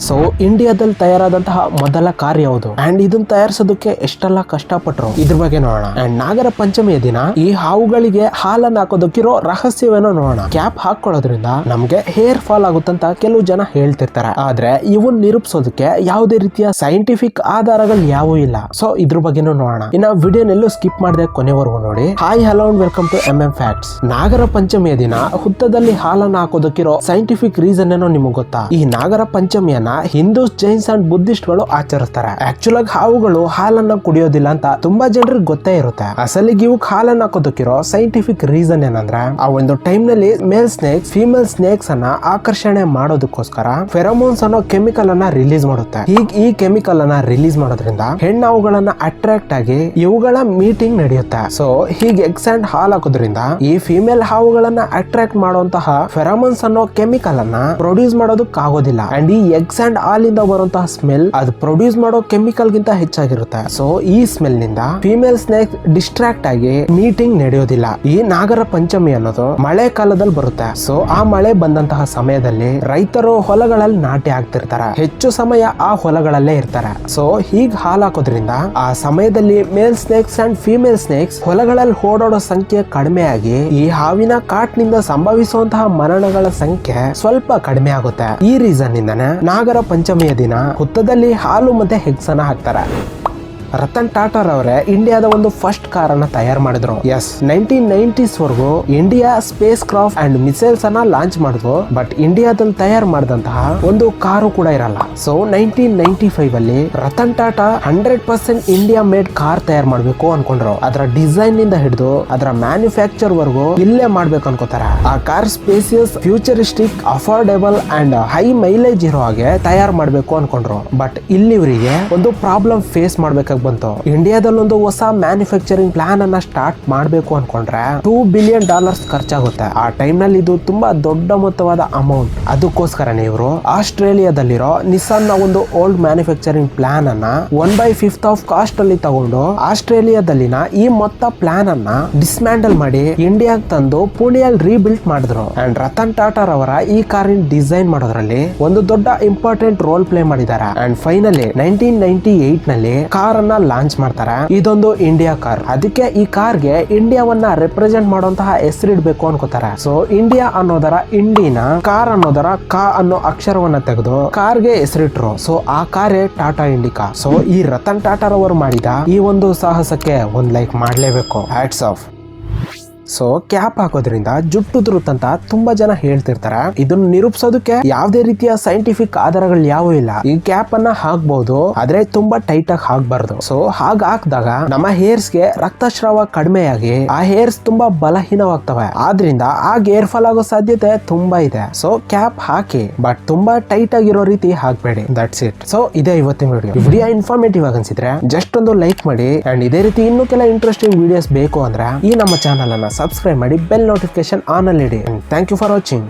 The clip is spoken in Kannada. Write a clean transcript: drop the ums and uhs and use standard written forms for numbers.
ಸೊ ಇಂಡಿಯಾದಲ್ಲಿ ತಯಾರಾದಂತಹ ಮೊದಲ ಕಾರ್ ಯಾವುದು ಅಂಡ್ ಇದನ್ನ ತಯಾರಿಸೋದಕ್ಕೆ ಎಷ್ಟೆಲ್ಲ ಕಷ್ಟಪಟ್ರು ಇದ್ರ ಬಗ್ಗೆ ನೋಡೋಣ. ಅಂಡ್ ನಾಗರ ಪಂಚಮಿಯ ದಿನ ಈ ಹಾವುಗಳಿಗೆ ಹಾಲನ್ನ ಹಾಕೋದಕ್ಕಿರೋ ರಹಸ್ಯವೇನೋ ನೋಡೋಣ. ಕ್ಯಾಪ್ ಹಾಕೊಳ್ಳೋದ್ರಿಂದ ನಮ್ಗೆ ಹೇರ್ ಫಾಲ್ ಆಗುತ್ತಂತ ಕೆಲವು ಜನ ಹೇಳ್ತಿರ್ತಾರೆ, ಆದ್ರೆ ಇವನ್ ನಿರೂಪಿಸೋದಕ್ಕೆ ಯಾವುದೇ ರೀತಿಯ ಸೈಂಟಿಫಿಕ್ ಆಧಾರಗಳು ಯಾವೂ ಇಲ್ಲ. ಸೊ ಇದ್ರ ಬಗ್ಗೆನೂ ನೋಡೋಣ. ಇನ್ನ ವಿಡಿಯೋನೆಲ್ಲೂ ಸ್ಕಿಪ್ ಮಾಡದೆ ಕೊನೆವರೆಗೂ ನೋಡಿ. Hi hello and welcome to MM facts. ನಾಗರ ಪಂಚಮಿಯ ದಿನ ಹುತ್ತದಲ್ಲಿ ಹಾಲನ್ನ ಹಾಕೋದಕ್ಕಿರೋ ಸೈಂಟಿಫಿಕ್ ರೀಸನ್ ಏನೋ ನಿಮಗೆ ಗೊತ್ತಾ? ಈ ನಾಗರ ಪಂಚಮಿಯನ್ನ ಹಿಂದೂಸ್, ಜೈನ್ಸ್ ಅಂಡ್ ಬುದ್ಧಿಸ್ಟ್ ಗಳು ಆಚರಿಸ್ತಾರೆ. ಆಕ್ಚುಲ್ ಆಗಿ ಹಾವುಗಳು ಹಾಲನ್ನ ಕುಡಿಯೋದಿಲ್ಲ ಅಂತ ತುಂಬಾ ಜನರಿಗೆ ಗೊತ್ತೇ ಇರುತ್ತೆ. ಅಸಲಿಗೆ ಇವಕ್ ಹಾಲನ್ನ ಹಾಕೋದಕ್ಕಿರೋ ಸೈಂಟಿಫಿಕ್ ರೀಸನ್ ಏನಂದ್ರೆ, ಆ ಒಂದು ಟೈಮ್ ನಲ್ಲಿ ಮೇಲ್ ಸ್ನೇಕ್ಸ್ ಫೀಮೇಲ್ ಸ್ನೇಕ್ಸ್ ಅನ್ನ ಆಕರ್ಷಣೆ ಮಾಡೋದಕ್ಕೋಸ್ಕರ ಫೆರೋಮೋನ್ಸ್ ಅನ್ನೋ ಕೆಮಿಕಲ್ ಅನ್ನ ರಿಲೀಸ್ ಮಾಡುತ್ತೆ. ಈಗ ಈ ಕೆಮಿಕಲ್ ಅನ್ನ ರಿಲೀಸ್ ಮಾಡೋದ್ರಿಂದ ಹೆಣ್ಣಾವುಗಳನ್ನ ಅಟ್ರಾಕ್ಟ್ ಆಗಿ ಇವುಗಳ ಮೀಟಿಂಗ್ ನಡೆಯುತ್ತೆ. ಸೊ ಹೀಗೆ ಎಗ್ಸ್ ಅಂಡ್ ಹಾಲ್ ಹಾಕೋದ್ರಿಂದ ಈ ಫಿಮೇಲ್ ಹಾವುಗಳನ್ನ ಅಟ್ರಾಕ್ಟ್ ಮಾಡುವಂತಹ ಫೆರೋಮೋನ್ಸ್ ಅನ್ನೋ ಕೆಮಿಕಲ್ ಅನ್ನ ಪ್ರೊಡ್ಯೂಸ್ ಮಾಡೋದಕ್ಕೆ ಆಗೋದಿಲ್ಲ. ಅಂಡ್ ಈ ಎಗ್ಸ್ ಅಂಡ್ ಹಾಲ್ ಇಂದ ಬರುವಂತಹ ಸ್ಮೆಲ್ ಅದು ಪ್ರೊಡ್ಯೂಸ್ ಮಾಡೋ ಕೆಮಿಕಲ್ ಗಿಂತ ಹೆಚ್ಚಾಗಿರುತ್ತೆ. ಸೊ ಈ ಸ್ಮೆಲ್ ನಿಂದ ಫಿಮೇಲ್ ಸ್ನೇಕ್ ಡಿಸ್ಟ್ರಾಕ್ಟ್ ಆಗಿ ಮೀಟಿಂಗ್ ನಡೆಯೋದಿಲ್ಲ. ಈ ನಾಗರ ಪಂಚಮಿ ಅನ್ನೋದು ಮಳೆ ಕಾಲದಲ್ಲಿ ಬರುತ್ತೆ. ಸೊ ಆ ಮಳೆ ಬಂದಂತಹ ಸಮಯದಲ್ಲಿ ರೈತರು ಹೊಲಗಳಲ್ಲಿ ನಾಟಿ ಹಾಕ್ತಿರ್ತಾರೆ. ಹೆಚ್ಚು ಸಮಯ ಆ ಹೊಲಗಳಲ್ಲೇ ಇರ್ತಾರೆ. ಸೊ ಹೀಗ್ ಹಾಲ್ ಹಾಕೋದ್ರಿಂದ ಆ ಸಮಯದಲ್ಲಿ ಮೇಲ್ ಸ್ನೇಕ್ಸ್ ಅಂಡ್ ಫಿಮೇಲ್ ಸ್ನೇಕ್ಸ್ ಹೊಲಗಳಲ್ಲಿ ಓಡಾಡೋ ಸಂಖ್ಯೆ ಕಡಿಮೆ ಆಗಿ ಈ ಹಾವಿನ ಕಾಟ್ನಿಂದ ಸಂಭವಿಸುವಂತಹ ಮರಣಗಳ ಸಂಖ್ಯೆ ಸ್ವಲ್ಪ ಕಡಿಮೆ ಆಗುತ್ತೆ. ಈ ರೀಸನ್ ಇಂದಾನೆ ನಾಗರ ಪಂಚಮಿಯ ದಿನ ಹುತ್ತದಲ್ಲಿ ಹಾಲು ಮತ್ತೆ ಹೆಗ್ಸನ್ನ ಹಾಕ್ತಾರೆ. ರತನ್ ಟಾಟಾ ಅವರೇ ಇಂಡಿಯಾದ ಒಂದು ಫಸ್ಟ್ ಕಾರ್ ಅನ್ನ ತಯಾರು ಮಾಡಿದ್ರು. ಎಸ್, 1990s ವರೆಗೂ India space craft and missiles ಅನ್ನ ಲಾಂಚ್ ಮಾಡಿದ್ರು. ಬಟ್ ಇಂಡಿಯಾದಲ್ಲಿ ತಯಾರು ಮಾಡಿದಂತಹ ಒಂದು ಕಾರು ಕೂಡ ಇರಲ್ಲ. ಸೊ 1995 ಅಲ್ಲಿ Ratan Tata 100% India made car ತಯಾರು ಮಾಡ್ಬೇಕು ಅನ್ಕೊಂಡ್ರು. ಅದರ ಡಿಸೈನ್ ನಿಂದ ಹಿಡಿದು ಅದರ ಮ್ಯಾನುಫ್ಯಾಕ್ಚರ್ ವರೆಗೂ ಇಲ್ಲೇ ಮಾಡ್ಬೇಕು ಅನ್ಕೋತಾರೆ. ಆ car spacious, futuristic, affordable and high mileage ಇರೋ ಹಾಗೆ ತಯಾರು ಮಾಡ್ಬೇಕು ಅನ್ಕೊಂಡ್ರು. ಬಟ್ ಇಲ್ಲಿವರಿಗೆ ಒಂದು ಪ್ರಾಬ್ಲಮ್ ಫೇಸ್ ಮಾಡ್ಬೇಕು ಬಂತು. ಇಂಡಿಯಾದಲ್ಲಿ ಒಂದು ಹೊಸ ಮ್ಯಾನುಫ್ಯಾಕ್ಚರಿಂಗ್ ಪ್ಲಾನ್ ಅನ್ನ ಸ್ಟಾರ್ಟ್ ಮಾಡಬೇಕು ಅನ್ಕೊಂಡ್ರೆ $2 ಬಿಲಿಯನ್ ಖರ್ಚಾಗುತ್ತೆ. ಆ ಟೈಮ್ ನಲ್ಲಿ ಇದು ತುಂಬಾ ದೊಡ್ಡ ಮೊತ್ತವಾದ ಅಮೌಂಟ್. ಅದಕ್ಕೋಸ್ಕರನೇ ಇವರು ಆಸ್ಟ್ರೇಲಿಯಾದಲ್ಲಿರೋ ನಿಸಾನ್ ನ ಒಂದು ಓಲ್ಡ್ ಮ್ಯಾನುಫ್ಯಾಕ್ಚರಿಂಗ್ ಪ್ಲಾನ್ ಅನ್ನ 1/5 ಆಫ್ ಕಾಸ್ಟ್ ಅಲ್ಲಿ ತಗೊಂಡು ಆಸ್ಟ್ರೇಲಿಯಾದಲ್ಲಿನ ಈ ಮೊತ್ತ ಪ್ಲಾನ್ ಅನ್ನ ಡಿಸ್ಮ್ಯಾಂಡಲ್ ಮಾಡಿ ಇಂಡಿಯಾಗೆ ತಂದು ಪುಣೆಯಲ್ಲಿ ರೀಬಿಲ್ಟ್ ಮಾಡಿದ್ರು. ಅಂಡ್ ರತನ್ ಟಾಟಾ ಅವರ ಈ ಕಾರಿನ ಡಿಸೈನ್ ಮಾಡೋದ್ರಲ್ಲಿ ಒಂದು ದೊಡ್ಡ ಇಂಪಾರ್ಟೆಂಟ್ ರೋಲ್ ಪ್ಲೇ ಮಾಡಿದ್ದಾರೆ. ಅಂಡ್ ಫೈನಲಿ 1998 ನಲ್ಲಿ ಕಾರ್ ಲಾಂಚ್ ಮಾಡ್ತಾರೆ. ಇದೊಂದು ಇಂಡಿಯಾ ಕಾರ್. ಅದಕ್ಕೆ ಈ ಕಾರ್ಗೆ ಇಂಡಿಯಾವನ್ನ ರೆಪ್ರೆಸೆಂಟ್ ಮಾಡುವಂತಹ ಹೆಸರಿಡಬೇಕು ಅನ್ಕೋತಾರೆ. ಸೊ ಇಂಡಿಯಾ ಅನ್ನೋದರ ಇಂಡಿನ, ಕಾರ್ ಅನ್ನೋದರ ಕಾ ಅನ್ನೋ ಅಕ್ಷರವನ್ನ ತೆಗೆದು ಕಾರ್ಗೆ ಹೆಸರಿಟ್ರು. ಸೊ ಆ ಕಾರೇ ಟಾಟಾ ಇಂಡಿಕಾ. ಸೊ ಈ ರತನ್ ಟಾಟಾ ಅವರು ಮಾಡಿದ ಈ ಒಂದು ಸಾಹಸಕ್ಕೆ ಒಂದು ಲೈಕ್ ಮಾಡ್ಲೇಬೇಕು. Hats off. ಸೊ ಕ್ಯಾಪ್ ಹಾಕೋದ್ರಿಂದ ಜುಟ್ಟು ಉದುರುತ್ತಂತ ತುಂಬಾ ಜನ ಹೇಳ್ತಿರ್ತಾರೆ. ಇದನ್ನು ನಿರೂಪಿಸೋದಕ್ಕೆ ಯಾವುದೇ ರೀತಿಯ ಸೈಂಟಿಫಿಕ್ ಆಧಾರಗಳು ಯಾವೂ ಇಲ್ಲ. ಈ ಕ್ಯಾಪ್ ಅನ್ನ ಹಾಕ್ಬಹುದು, ಆದ್ರೆ ತುಂಬಾ ಟೈಟ್ ಆಗಿ ಹಾಕ್ಬಾರ್ದು. ಸೊ ಹಾಗೆ ಹಾಕಿದಾಗ ನಮ್ಮ ಹೇರ್ಸ್ ಗೆ ರಕ್ತಸ್ರಾವ ಕಡಿಮೆಯಾಗಿ ಆ ಹೇರ್ಸ್ ತುಂಬಾ ಬಲಹೀನವಾಗ್ತವೆ. ಆದ್ರಿಂದ ಆ ಹೇರ್ ಫಾಲ್ ಆಗೋ ಸಾಧ್ಯತೆ ತುಂಬಾ ಇದೆ. ಸೊ ಕ್ಯಾಪ್ ಹಾಕಿ, ಬಟ್ ತುಂಬಾ ಟೈಟ್ ಆಗಿರೋ ರೀತಿ ಹಾಕ್ಬೇಡಿ. That's it. ಸೊ ಇದೇ ಇವತ್ತಿನ ವಿಡಿಯೋ. ವಿಡಿಯೋ ಇನ್ಫಾರ್ಮೇಟಿವ್ ಆಗಿ ಅನ್ಸಿದ್ರೆ ಜಸ್ಟ್ ಒಂದು ಲೈಕ್ ಮಾಡಿ. ಅಂಡ್ ಇದೇ ರೀತಿ ಇನ್ನೂ ಕೆಲ ಇಂಟ್ರೆಸ್ಟಿಂಗ್ ವಿಡಿಯೋಸ್ ಬೇಕು ಅಂದ್ರೆ ಈ ನಮ್ಮ ಚಾನಲ್ ಅನ್ನ ಸಬ್ಸ್ಕ್ರೈಬ್ ಮಾಡಿ, ಬೆಲ್ ನೋಟಿಫಿಕೇಶನ್ ಆನ್ ಅಲ್ಲಿ ಇಡಿ. Thank you for watching.